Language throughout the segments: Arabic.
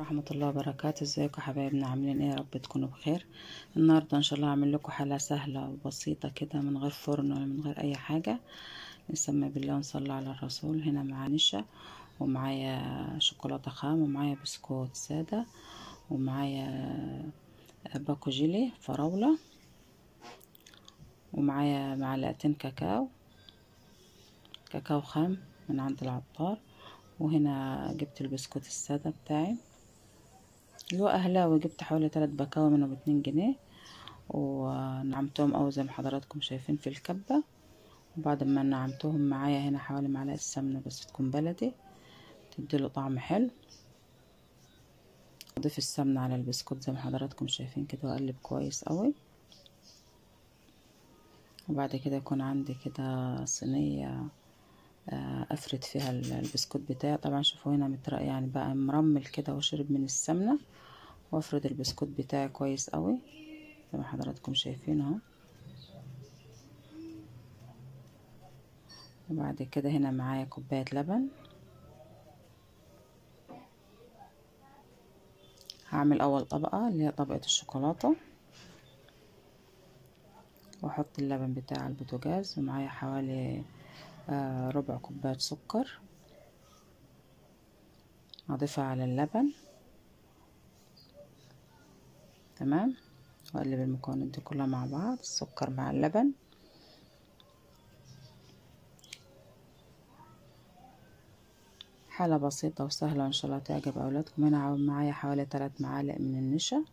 ورحمة الله وبركاته. ازيكم حبايبنا، عاملين ايه؟ يا رب تكونوا بخير. النهارده ان شاء الله هعمل لكم حلة سهلة وبسيطة كده، من غير فرن ولا من غير اي حاجة. نسمي بالله ونصلي على الرسول. هنا معايا نشا، ومعايا شوكولاتة خام، ومعايا بسكوت سادة، ومعايا باكو جيلي فراولة، ومعايا معلقتين كاكاو خام من عند العطار. وهنا جبت البسكوت السادة بتاعي اللي هو اهلاوي، جبت حوالي 3 بكاوي منه ب2 جنيه، ونعمتهم أوي زي ما حضراتكم شايفين في الكبة. وبعد ما نعمتهم معايا هنا حوالي معلقة سمنة بس تكون بلدي، تديله طعم حلو. اضيف السمنة على البسكوت زي ما حضراتكم شايفين كده، واقلب كويس قوي. وبعد كده يكون عندي كده صينية افرد فيها البسكوت بتاعي. طبعا شوفوا هنا مترقى يعني بقى مرمل كده وشرب من السمنة. وافرد البسكوت بتاعي كويس قوي زي ما حضراتكم شايفين اهو. وبعد كده هنا معايا كوباية لبن. هعمل اول طبقة اللي هي طبقة الشوكولاتة، واحط اللبن بتاع البوتاجاز، ومعايا حوالي ربع كوباية سكر، اضيفها على اللبن. تمام. واقلب المكونات دي كلها مع بعض، السكر مع اللبن. حالة بسيطة وسهلة وان شاء الله تعجب اولادكم. هنا معايا حوالي 3 معالق من النشا،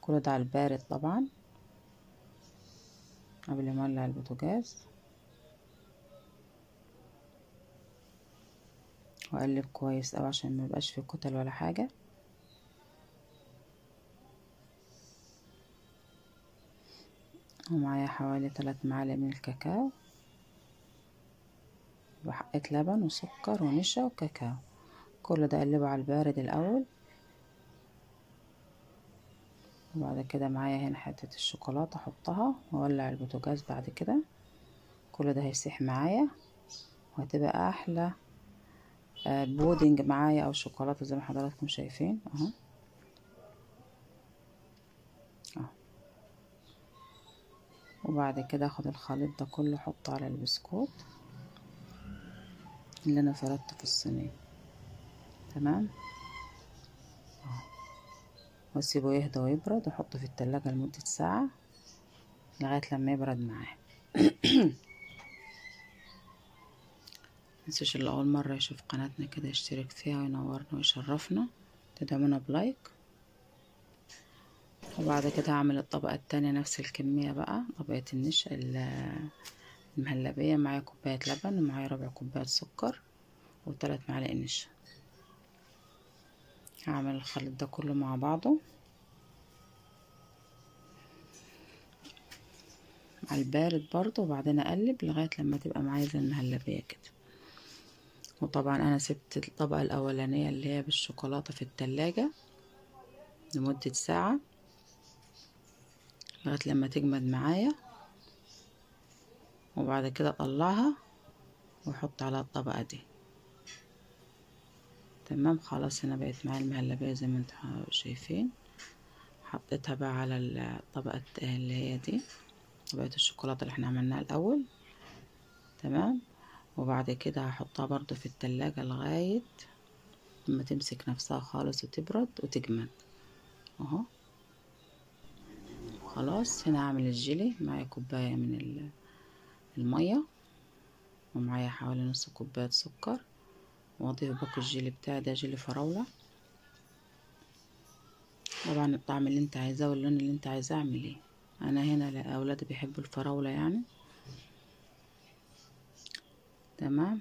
كل ده على البارد طبعا قبل ما اولع البوتاجاز. واقلب كويس اوي عشان ما يبقاش فيه كتل ولا حاجة. ومعايا حوالي 3 معالق من الكاكاو، وحقيت لبن وسكر ونشا وكاكاو. كل ده اقلبه على البارد الاول. وبعد كده معايا هنا حتة الشوكولاتة احطها واولع البوتاجاز. بعد كده كل ده هيسيح معايا، وهتبقى احلى بودنج معايا او شوكولاتة زي ما حضراتكم شايفين اهو. وبعد كده اخد الخليط ده كله احطه على البسكوت اللي انا فردته في الصينية. تمام. واسيبه يهدى ويبرد، واحطه في التلاجة لمدة ساعة لغاية لما يبرد معايا. متنسوش اللي اول مرة يشوف قناتنا كده يشترك فيها وينورنا ويشرفنا، تدعمونا بلايك. وبعد كده هعمل الطبقة التانية نفس الكمية بقى، طبقة النشا المهلبية. معايا كوباية لبن، ومعايا ربع كوباية سكر، و3 معالق نشا. هعمل الخليط ده كله مع بعضه على البارد برضه، وبعدين اقلب لغاية لما تبقى معايا زي المهلبية كده. وطبعا انا سبت الطبقة الاولانية اللي هي بالشوكولاتة في التلاجة لمدة ساعة لغاية لما تجمد معايا. وبعد كده اطلعها واحط على الطبقة دي. تمام. خلاص هنا بقت معايا المهلبية زي ما انتم شايفين. حطيتها بقى على الطبقة اللي هي دي، طبقة الشوكولاتة اللي احنا عملناها الاول. تمام. وبعد كده هحطها برضو في التلاجة لغاية لما تمسك نفسها خالص وتبرد وتجمد اهو. خلاص هنا هعمل الجيلي. معايا كوباية من المية، ومعايا حوالي نص كوباية سكر، واضيف باقي الجيلي بتاعي ده جيلي فراولة. طبعا الطعم اللي انت عايزاه واللون اللي انت عايزاه اعمليه. انا هنا اولادي بيحبوا الفراولة يعني. تمام.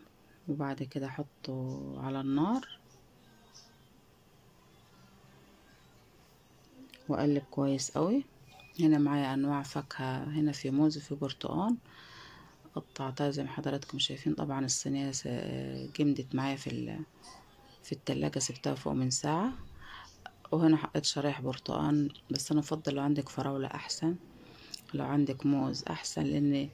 وبعد كده احطه على النار واقلب كويس قوي. هنا معايا انواع فاكهة، هنا في موز وفي برتقان، قطعتها زي ما حضراتكم شايفين. طبعا الصينية جمدت معايا في التلاجة، سبتها فوق من ساعة. وهنا حطيت شرايح برتقان، بس انا افضل لو عندك فراولة احسن، لو عندك موز احسن، لان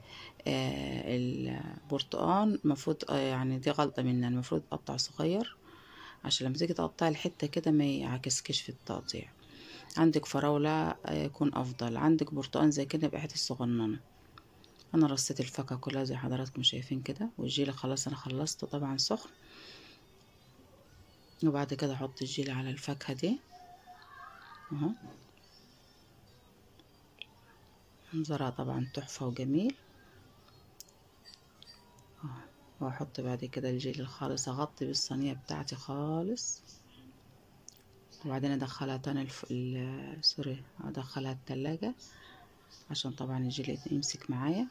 البرتقان المفروض يعني دي غلطة مني، المفروض اقطع صغير عشان لما تيجي تقطعي الحتة كده ما يعكسكش في التقطيع. عندك فراولة يكون افضل، عندك برتقان زي كده يبقى حتة صغننة. انا رصيت الفاكهة كلها زي حضراتكم شايفين كده، والجيلي خلاص انا خلصته طبعا سخن. وبعد كده احط الجيلي على الفاكهة دي اهو، منظرها طبعا تحفة وجميل اهو. واحط بعد كده الجيلي الخالص، اغطي بالصينية بتاعتي خالص، وبعدين ادخلها تاني سوري، ادخلها التلاجة عشان طبعا الجيلي يمسك معايا.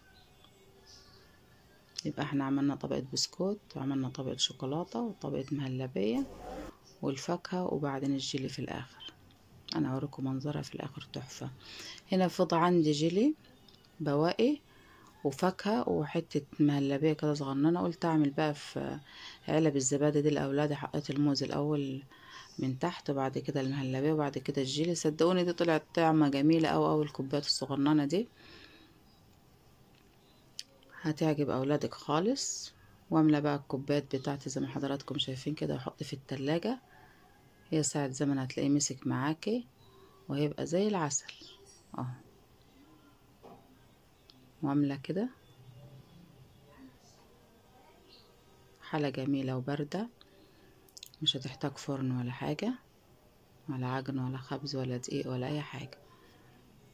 يبقى احنا عملنا طبقة بسكوت، وعملنا طبقة شوكولاتة، وطبقة مهلبية، والفاكهة، وبعدين الجيلي في الاخر. انا اوريكم منظرها في الاخر تحفة. هنا فضة عندي جيلي بواقي وفاكهة وحتة مهلبية كده صغننة. قلت اعمل بقى في علب الزبادي دي لاولادي. حطيت الموز الاول من تحت، وبعد كده المهلبية، وبعد كده الجيلي. صدقوني دي طلعت طعمة جميلة اوي الكوبايات الصغننة دي هتعجب اولادك خالص. واملى بقى الكوبايات بتاعتي زي ما حضراتكم شايفين كده، واحط في التلاجة. هي ساعة زمن هتلاقيه مسك معاكي وهيبقى زي العسل اهو. واملى كده حالة جميلة وباردة، مش هتحتاج فرن ولا حاجة، ولا عجن ولا خبز ولا دقيق ولا اي حاجة،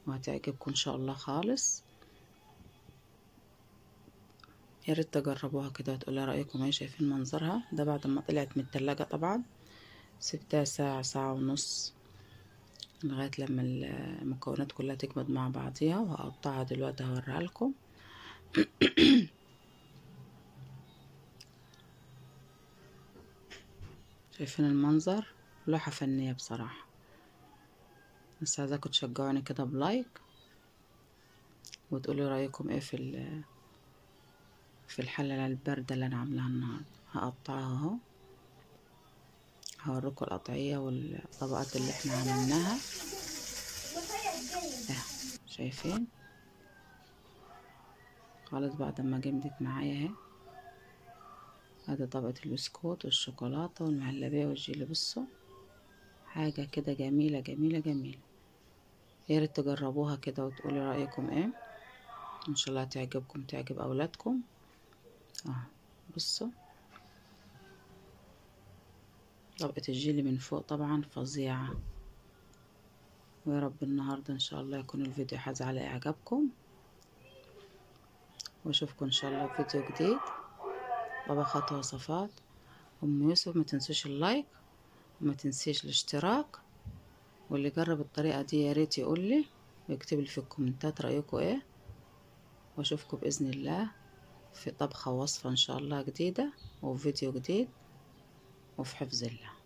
وهتعجبكم ان شاء الله خالص. يا ريت تجربوها كده وتقولوا رأيكم ايه. شايفين منظرها ده بعد ما طلعت من التلاجة؟ طبعا سبتها ساعة، ساعة ونص، لغاية لما المكونات كلها تجمد مع بعضيها. وهقطعها دلوقتي هوريها لكم. شايفين المنظر؟ لوحة فنية بصراحة. بس عايزاكم تشجعوني كده بلايك، وتقولوا رأيكم ايه في الحلة الباردة اللي انا عاملاها النهاردة. هقطعها اهو، هوريكم القطعية والطبقات اللي احنا عملناها. شايفين خلاص بعد ما جمدت معايا اهي. ادي طبقة البسكوت والشوكولاتة والمهلبية والجيلي. بصوا حاجة كده جميلة جميلة جميلة. يا ريت تجربوها كده وتقولي رأيكم ايه. ان شاء الله تعجبكم، تعجب اولادكم اه. بصوا طبقة الجيلي من فوق طبعا فظيعة. ويا رب النهاردة ان شاء الله يكون الفيديو حاز على اعجابكم، واشوفكم ان شاء الله في فيديو جديد طبخات وصفات ام يوسف. ما تنسوش اللايك، وما تنسيش الاشتراك، واللي جرب الطريقة دي يا ريت يقول لي ويكتب لي في الكومنتات رأيكم ايه. واشوفكم بإذن الله في طبخة ووصفة ان شاء الله جديدة، وفيديو جديد، وفي حفظ الله.